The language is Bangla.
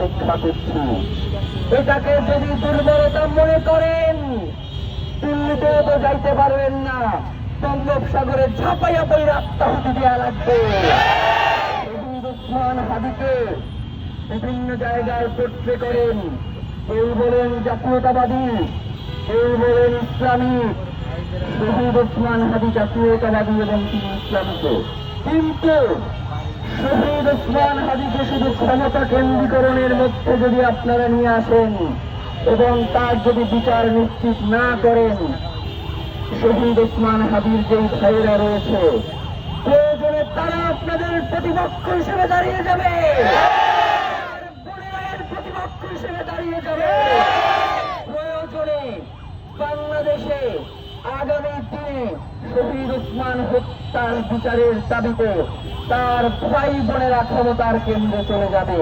অপেক্ষা করছি। এটাকে যদি দুর্বলতা মনে করেন, দিল্লিতে তো যাইতে পারবেন না, বঙ্গোপসাগরে ঝাঁপাইয়া পড়ে আত্মাহুতি দেওয়া লাগবে। শহীদ ওসমান হাদিকে বিভিন্ন জায়গায় পোট্রে করেন, কেউ বলেন জাতীয়তাবাদী, কেউ বলেন ইসলামিক। শহীদ ওসমান হাদি জাতীয়তাবাদী এবং তিনি ইসলামিক, কিন্তু শহীদ ওসমান হাদিকে শুধু ক্ষমতা কেন্দ্রীকরণের মধ্যে যদি আপনারা নিয়ে আসেন এবং তার যদি বিচার নিশ্চিত না করেন, শহীদ ওসমান হাদির যেই ভাইয়েরা রয়েছে প্রয়োজনে তারা আপনাদের প্রতিপক্ষ হিসেবে দাঁড়িয়ে যাবে, প্রতিপক্ষ হিসেবে দাঁড়িয়ে যাবে। প্রয়োজনে বাংলাদেশে আগামী দিনে শহীদ ওসমান হত্যার বিচারের দাবিতে তার ভাই বোনেরা ক্ষমতার কেন্দ্রে চলে যাবে।